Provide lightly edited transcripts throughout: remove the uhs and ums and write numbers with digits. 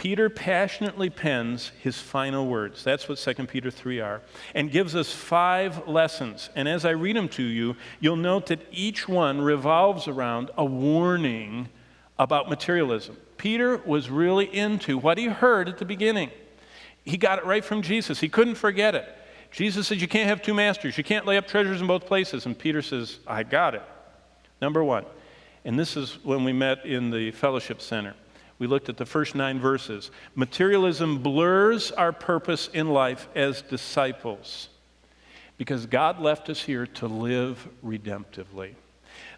Peter passionately pens his final words. That's what 2 Peter 3 are, and gives us 5 lessons. And as I read them to you, you'll note that each one revolves around a warning about materialism. Peter was really into what he heard at the beginning. He got it right from Jesus. He couldn't forget it. Jesus said, you can't have 2 masters. You can't lay up treasures in both places. And Peter says, I got it. Number 1, and this is when we met in the fellowship center. We looked at the first 9 verses. Materialism blurs our purpose in life as disciples because God left us here to live redemptively.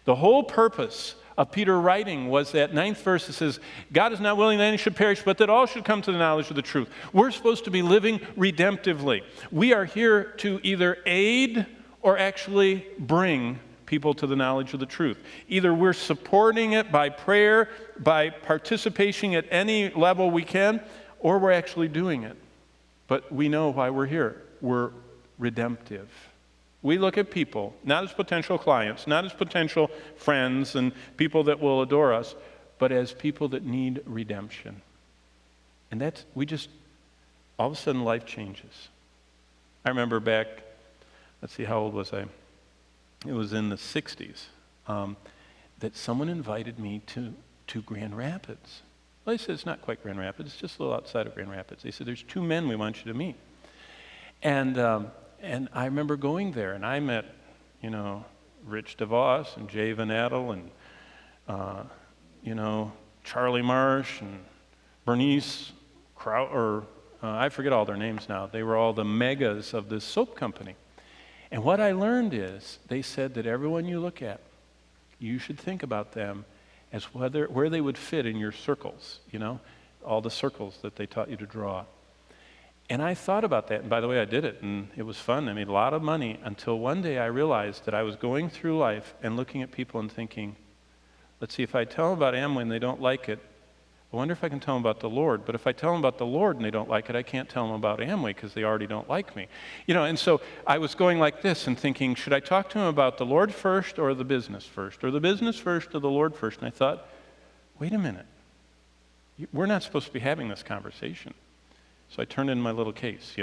The whole purpose of Peter writing was that 9th verse that says, God is not willing that any should perish, but that all should come to the knowledge of the truth. We're supposed to be living redemptively. We are here to either aid or actually bring people to the knowledge of the truth. Either we're supporting it by prayer, by participation at any level we can, or we're actually doing it. But we know why we're here. We're redemptive. We look at people, not as potential clients, not as potential friends and people that will adore us, but as people that need redemption. And all of a sudden life changes. I remember back, let's see, how old was I? It was in the 60s, that someone invited me to Grand Rapids. Well, they said, it's not quite Grand Rapids, it's just a little outside of Grand Rapids. They said, there's 2 men we want you to meet. And I remember going there, and I met, Rich DeVos and Jay Van Adel and, Charlie Marsh and Bernice I forget all their names now. They were all the megas of this soap company. And what I learned is, they said that everyone you look at, you should think about them as where they would fit in your circles, all the circles that they taught you to draw. And I thought about that, and by the way, I did it, and it was fun. I made a lot of money until one day I realized that I was going through life and looking at people and thinking, let's see, if I tell them about Amway and they don't like it, I wonder if I can tell them about the Lord. But if I tell them about the Lord and they don't like it, I can't tell them about Amway because they already don't like me. And so I was going like this and thinking, should I talk to them about the Lord first or the business first? Or the business first or the Lord first? And I thought, wait a minute. We're not supposed to be having this conversation. So I turned in my little case,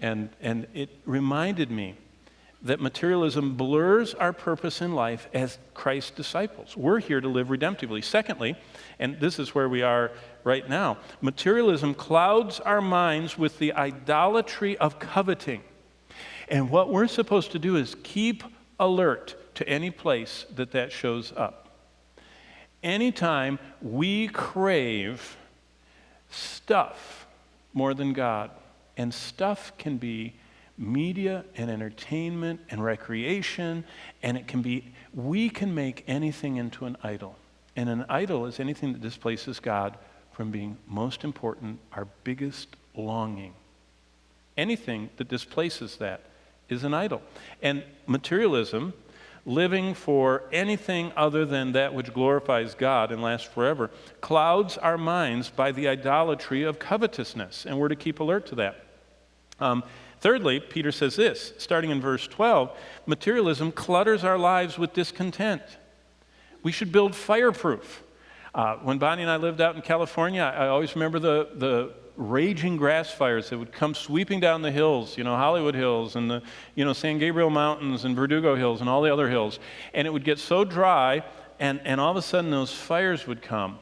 And it reminded me that materialism blurs our purpose in life as Christ's disciples. We're here to live redemptively. Secondly, and this is where we are right now, materialism clouds our minds with the idolatry of coveting. And what we're supposed to do is keep alert to any place that shows up. Anytime we crave stuff more than God, and stuff can be media and entertainment and recreation, and we can make anything into an idol. And an idol is anything that displaces God from being most important, our biggest longing. Anything that displaces that is an idol. And materialism, living for anything other than that which glorifies God and lasts forever, clouds our minds by the idolatry of covetousness, and we're to keep alert to that. Thirdly, Peter says this, starting in verse 12, materialism clutters our lives with discontent. We should build fireproof. When Bonnie and I lived out in California, I always remember the raging grass fires that would come sweeping down the hills, Hollywood Hills and the, San Gabriel Mountains and Verdugo Hills and all the other hills. And it would get so dry, and all of a sudden those fires would come.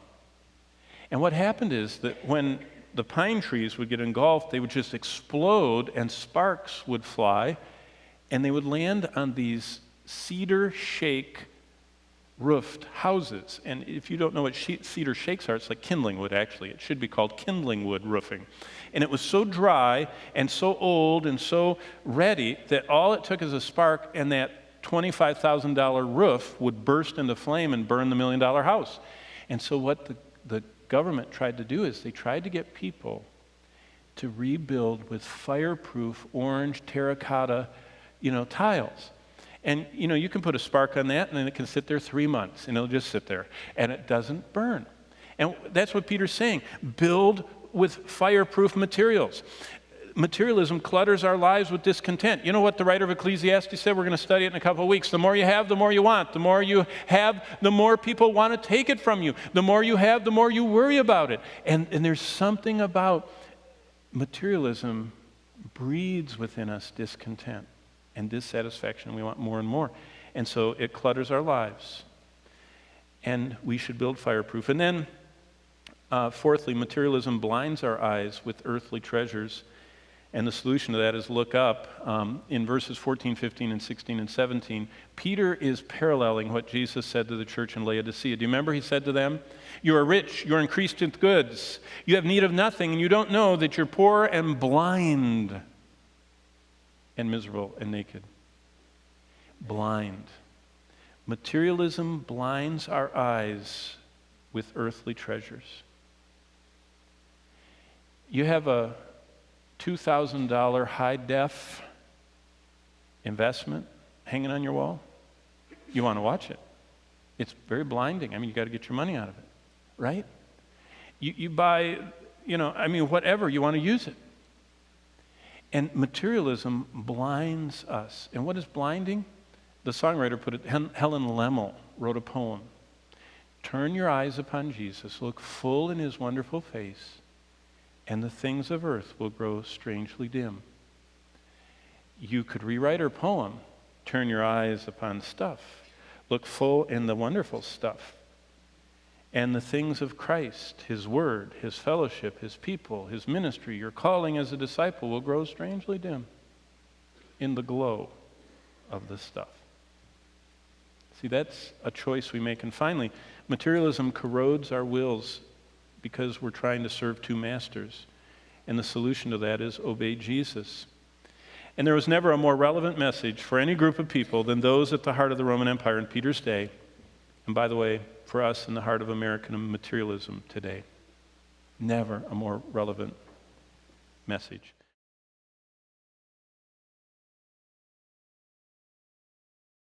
And what happened is that when the pine trees would get engulfed, they would just explode and sparks would fly, and they would land on these cedar shake roofed houses. And if you don't know what cedar shakes are, it's like kindling wood, actually. It should be called kindling wood roofing. And it was so dry and so old and so ready that all it took is a spark, and that $25,000 roof would burst into flame and burn the $1 million house. And so what the government tried to do is they tried to get people to rebuild with fireproof orange terracotta, tiles. And, you can put a spark on that, and then it can sit there 3 months, and it'll just sit there, and it doesn't burn. And that's what Peter's saying. Build with fireproof materials. Materialism clutters our lives with discontent. You know what the writer of Ecclesiastes said? We're going to study it in a couple of weeks. The more you have, the more you want. The more you have, the more people want to take it from you. The more you have, the more you worry about it. And there's something about materialism breeds within us discontent and dissatisfaction. We want more and more. And so it clutters our lives. And we should build fireproof. And then, fourthly, materialism blinds our eyes with earthly treasures. And the solution to that is look up in verses 14, 15, and 16, and 17. Peter is paralleling what Jesus said to the church in Laodicea. Do you remember he said to them, "You are rich, you are increased with goods. You have need of nothing, and you don't know that you're poor and blind and miserable and naked." Blind. Materialism blinds our eyes with earthly treasures. You have a $2,000 high-def investment hanging on your wall. You want to watch it. It's very blinding. I mean, you got to get your money out of it, right? You buy, whatever, you want to use it. And materialism blinds us. And what is blinding? The songwriter put it, Helen Lemmel wrote a poem. Turn your eyes upon Jesus, look full in his wonderful face, and the things of earth will grow strangely dim. You could rewrite her poem, turn your eyes upon stuff, look full in the wonderful stuff, and the things of Christ, his word, his fellowship, his people, his ministry, your calling as a disciple will grow strangely dim in the glow of the stuff. See, that's a choice we make. And finally, materialism corrodes our wills because we're trying to serve two masters. And the solution to that is obey Jesus. And there was never a more relevant message for any group of people than those at the heart of the Roman Empire in Peter's day. And by the way, for us in the heart of American materialism today. Never a more relevant message.